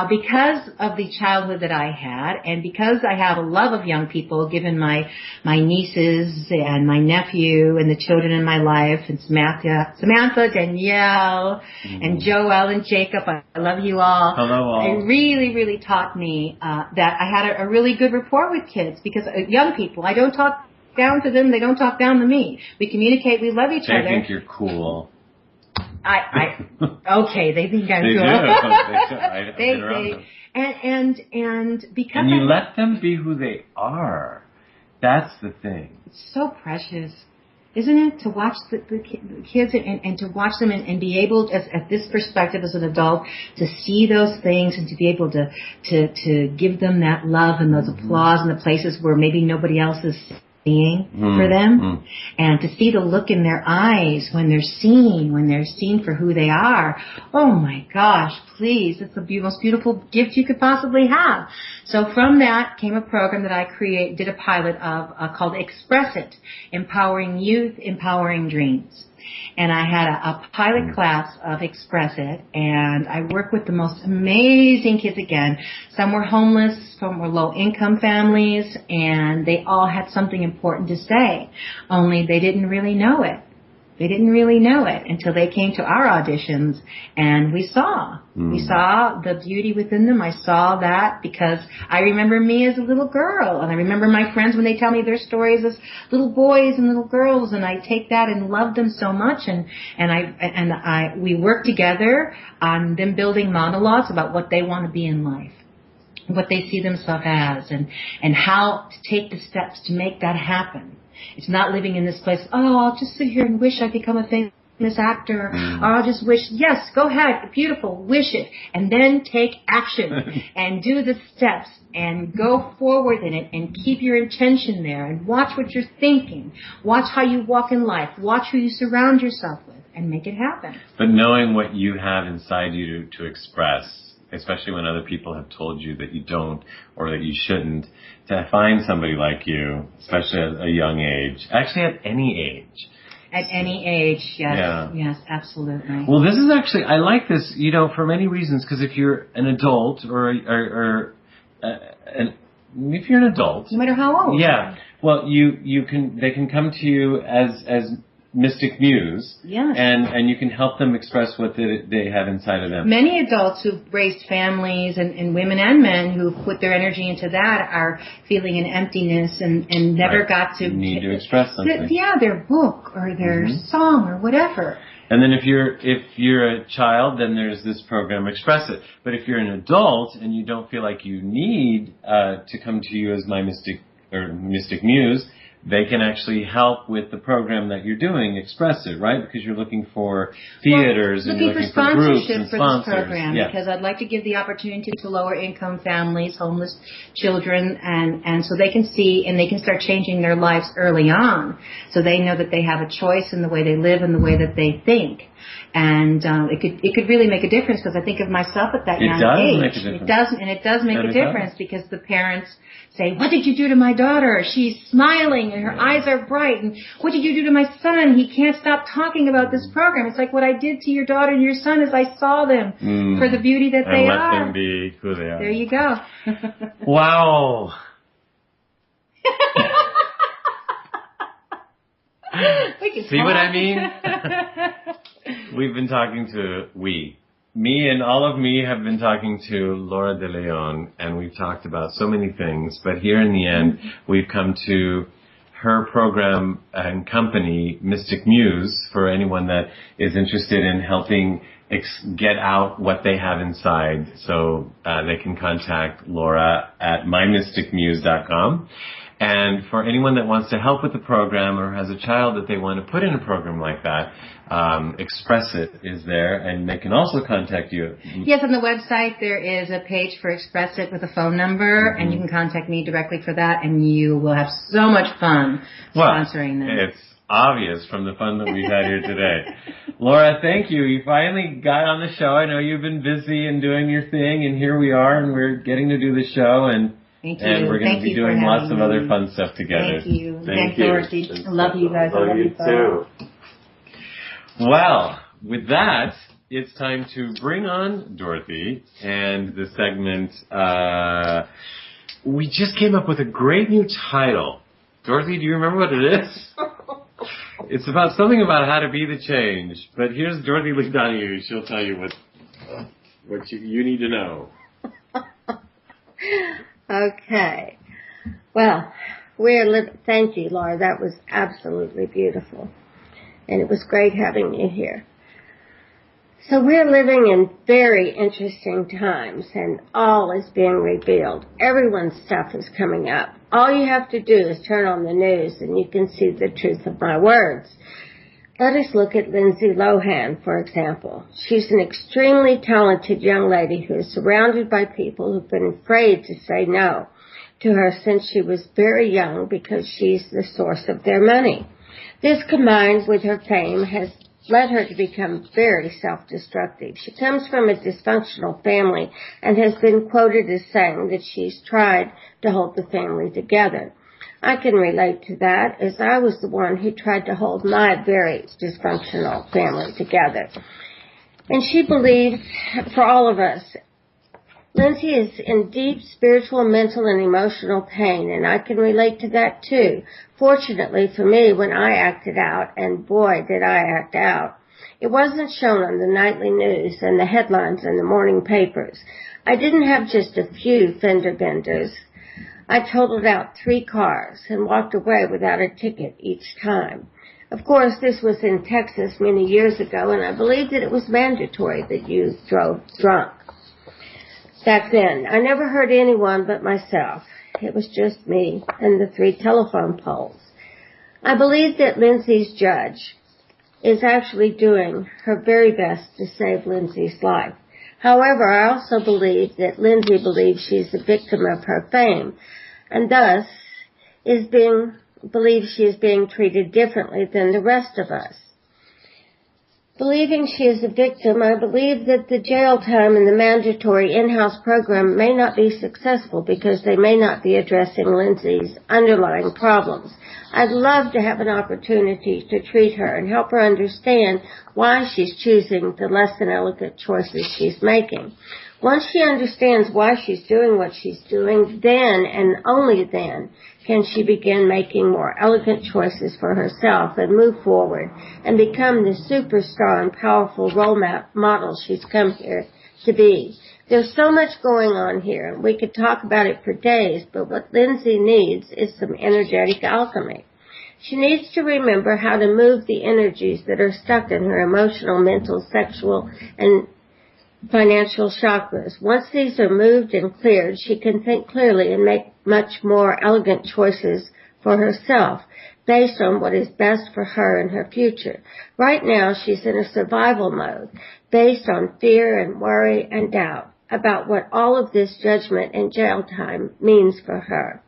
because of the childhood that I had, and because I have a love of young people, given my nieces and my nephew and the children in my life, and Samantha, Danielle, and Joel and Jacob, I love you all. Hello all. It really, really taught me that I had a really good rapport with kids, because young people, I don't talk down to them, they don't talk down to me. We communicate, we love each other. They think you're cool. Okay, they think I'm cool. I've been around them. And because you let them be who they are. That's the thing. It's so precious. Isn't it? To watch the kids and to watch them and be able, at this perspective as an adult, to see those things and to be able to give them that love and those applause in the places where maybe nobody else is seeing for them, and to see the look in their eyes when they're seen for who they are. Oh my gosh, please, it's the most beautiful gift you could possibly have. So from that came a program that I did a pilot of called Express It, Empowering Youth, Empowering Dreams. And I had a pilot class of Express It, and I worked with the most amazing kids again. Some were homeless, some were low-income families, and they all had something important to say, only they didn't really know it. They didn't really know it until they came to our auditions, and we saw the beauty within them. I saw that because I remember me as a little girl, and I remember my friends when they tell me their stories as little boys and little girls, and I take that and love them so much, and we work together on them building monologues about what they want to be in life, what they see themselves as, and how to take the steps to make that happen. It's not living in this place, oh, I'll just sit here and wish I'd become a famous actor, or I'll just wish, yes, go ahead, beautiful, wish it, and then take action and do the steps and go forward in it and keep your intention there and watch what you're thinking, watch how you walk in life, watch who you surround yourself with, and make it happen. But knowing what you have inside you to express, especially when other people have told you that you don't or that you shouldn't, to find somebody like you, especially at a young age, actually at any age. At any age, yes. Yeah. Yes, absolutely. Well, this is actually, I like this, for many reasons, because if you're an adult if you're an adult, no matter how old. Yeah. Well, they can come to you as Mystic Muse, yes, and you can help them express what they have inside of them. Many adults who've raised families and women and men who've put their energy into that are feeling an emptiness and never got to need to express something. Their book or their song or whatever. And then if you're a child, then there's this program, Express It. But if you're an adult and you don't feel like you need to come to you as my Mystic Muse, they can actually help with the program that you're doing, Express It, right? Because you're looking for theaters and you're looking for groups and sponsors. For this program, because I'd like to give the opportunity to lower income families, homeless children, and so they can see and they can start changing their lives early on, so they know that they have a choice in the way they live and the way that they think. And it could really make a difference, because I think of myself at that young age. It does make a difference because the parents say, "What did you do to my daughter? She's smiling and her eyes are bright. And what did you do to my son? He can't stop talking about this program." It's like, what I did to your daughter and your son is I saw them for the beauty that they are. And let them be who they are. There you go. Wow. See what I mean? We've been talking to, me and all of me have been talking to Laura De Leon, and we've talked about so many things, but here in the end, we've come to her program and company, Mystic Muse, for anyone that is interested in helping get out what they have inside. So they can contact Laura at mymysticmuse.com. And for anyone that wants to help with the program or has a child that they want to put in a program like that, Express It is there, and they can also contact you. Yes, on the website there is a page for Express It with a phone number, and you can contact me directly for that, and you will have so much fun sponsoring them. It's obvious from the fun that we've had here today. Laura, thank you. You finally got on the show. I know you've been busy and doing your thing, and here we are, and we're getting to do the show, and thank you. And we're going to be doing lots of other fun stuff together. Thank you. Thank you. Dorothy. I love you guys. I love you too. Well, with that, it's time to bring on Dorothy and the segment. We just came up with a great new title. Dorothy, do you remember what it is? It's about something about how to be the change. But here's Dorothy McDonough. She'll tell you what you need to know. Okay. Well, thank you, Laura. That was absolutely beautiful. And it was great having you here. So we're living in very interesting times, and all is being revealed. Everyone's stuff is coming up. All you have to do is turn on the news, and you can see the truth of my words. Let us look at Lindsay Lohan, for example. She's an extremely talented young lady who is surrounded by people who've been afraid to say no to her since she was very young because she's the source of their money. This, combined with her fame, has led her to become very self-destructive. She comes from a dysfunctional family and has been quoted as saying that she's tried to hold the family together. I can relate to that, as I was the one who tried to hold my very dysfunctional family together. And she believes, for all of us, Lindsay is in deep spiritual, mental, and emotional pain, and I can relate to that too. Fortunately for me, when I acted out, and boy did I act out, it wasn't shown on the nightly news and the headlines in the morning papers. I didn't have just a few fender benders. I totaled out 3 cars and walked away without a ticket each time. Of course, this was in Texas many years ago, and I believe that it was mandatory that you drove drunk. Back then, I never hurt anyone but myself. It was just me and the 3 telephone poles. I believe that Lindsay's judge is actually doing her very best to save Lindsay's life. However, I also believe that Lindsay believes she's a victim of her fame, and thus believes she is being treated differently than the rest of us. Believing she is a victim, I believe that the jail time and the mandatory in-house program may not be successful because they may not be addressing Lindsay's underlying problems. I'd love to have an opportunity to treat her and help her understand why she's choosing the less than elegant choices she's making. Once she understands why she's doing what she's doing, then and only then can she begin making more elegant choices for herself and move forward and become the superstar and powerful role model she's come here to be. There's so much going on here, and we could talk about it for days, but what Lindsay needs is some energetic alchemy. She needs to remember how to move the energies that are stuck in her emotional, mental, sexual, and financial chakras. Once these are moved and cleared, she can think clearly and make much more elegant choices for herself based on what is best for her and her future. Right now, she's in a survival mode based on fear and worry and doubt about what all of this judgment and jail time means for her.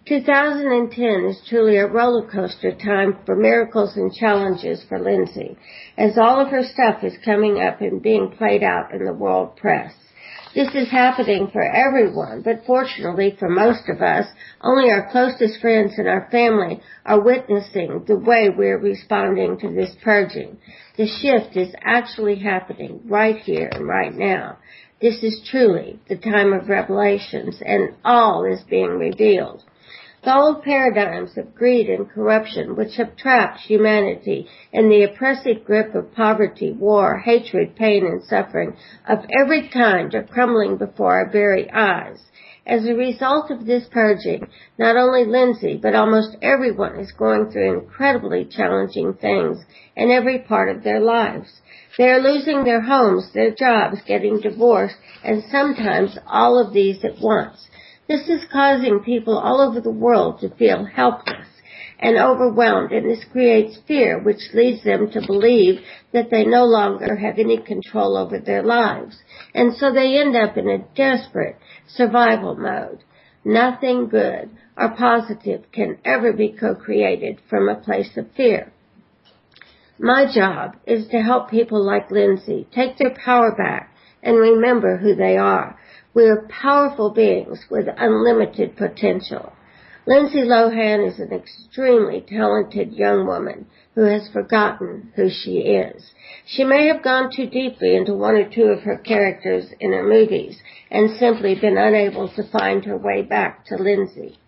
2010 is truly a roller coaster time for miracles and challenges for Lindsay, as all of her stuff is coming up and being played out in the world press. This is happening for everyone, but fortunately for most of us, only our closest friends and our family are witnessing the way we're responding to this purging. The shift is actually happening right here and right now. This is truly the time of revelations, and all is being revealed. The old paradigms of greed and corruption, which have trapped humanity in the oppressive grip of poverty, war, hatred, pain, and suffering of every kind, are crumbling before our very eyes. As a result of this purging, not only Lindsay, but almost everyone is going through incredibly challenging things in every part of their lives. They are losing their homes, their jobs, getting divorced, and sometimes all of these at once. This is causing people all over the world to feel helpless and overwhelmed, and this creates fear, which leads them to believe that they no longer have any control over their lives. And so they end up in a desperate survival mode. Nothing good or positive can ever be co-created from a place of fear. My job is to help people like Lindsay take their power back and remember who they are. We are powerful beings with unlimited potential. Lindsay Lohan is an extremely talented young woman who has forgotten who she is. She may have gone too deeply into 1 or 2 of her characters in her movies and simply been unable to find her way back to Lindsay.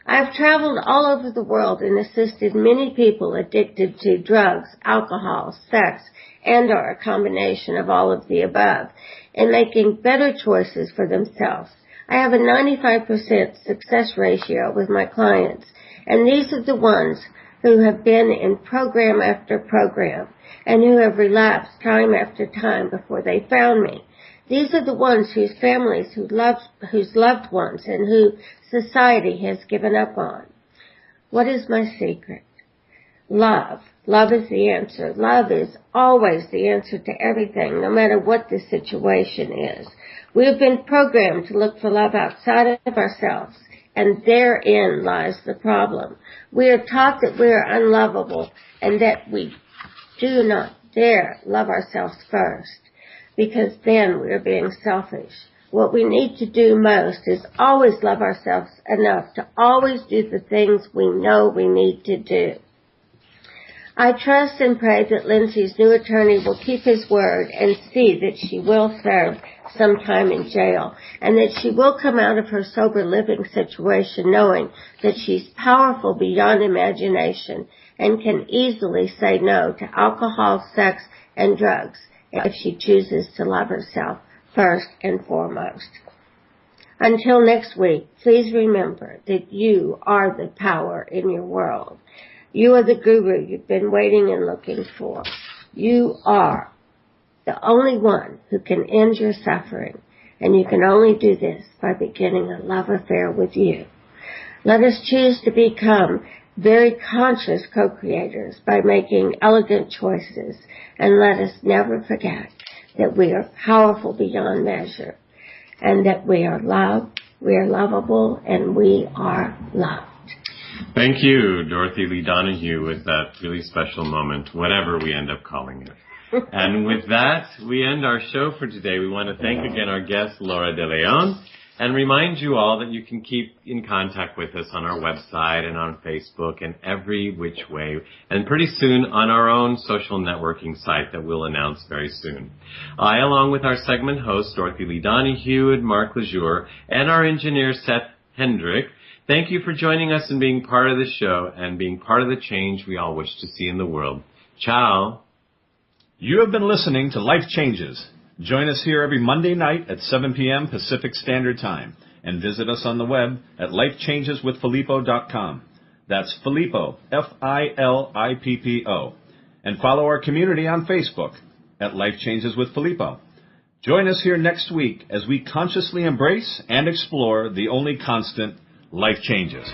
I've traveled all over the world and assisted many people addicted to drugs, alcohol, sex, and/or a combination of all of the above, in making better choices for themselves. I have a 95% success ratio with my clients, and these are the ones who have been in program after program and who have relapsed time after time before they found me. These are the ones whose families, whose loved ones, and who society has given up on. What is my secret? Love. Love is the answer. Love is always the answer to everything, no matter what the situation is. We have been programmed to look for love outside of ourselves, and therein lies the problem. We are taught that we are unlovable and that we do not dare love ourselves first, because then we are being selfish. What we need to do most is always love ourselves enough to always do the things we know we need to do. I trust and pray that Lindsay's new attorney will keep his word and see that she will serve some time in jail, and that she will come out of her sober living situation knowing that she's powerful beyond imagination and can easily say no to alcohol, sex, and drugs if she chooses to love herself first and foremost. Until next week, please remember that you are the power in your world. You are the guru you've been waiting and looking for. You are the only one who can end your suffering, and you can only do this by beginning a love affair with you. Let us choose to become very conscious co-creators by making elegant choices, and let us never forget that we are powerful beyond measure, and that we are loved, we are lovable, and we are loved. Thank you, Dorothy Lee Donahue, with that really special moment, whatever we end up calling it. And with that, we end our show for today. We want to thank again our guest, Laura De Leon, and remind you all that you can keep in contact with us on our website and on Facebook and every which way, and pretty soon on our own social networking site that we'll announce very soon. I, along with our segment hosts, Dorothy Lee Donahue and Mark Lejour, and our engineer, Seth Hendrick, thank you for joining us and being part of the show and being part of the change we all wish to see in the world. Ciao. You have been listening to Life Changes. Join us here every Monday night at 7 p.m. Pacific Standard Time, and visit us on the web at lifechangeswithfilippo.com. That's Filippo, Filippo. And follow our community on Facebook at Life Changes with Filippo. Join us here next week as we consciously embrace and explore the only constant, life changes.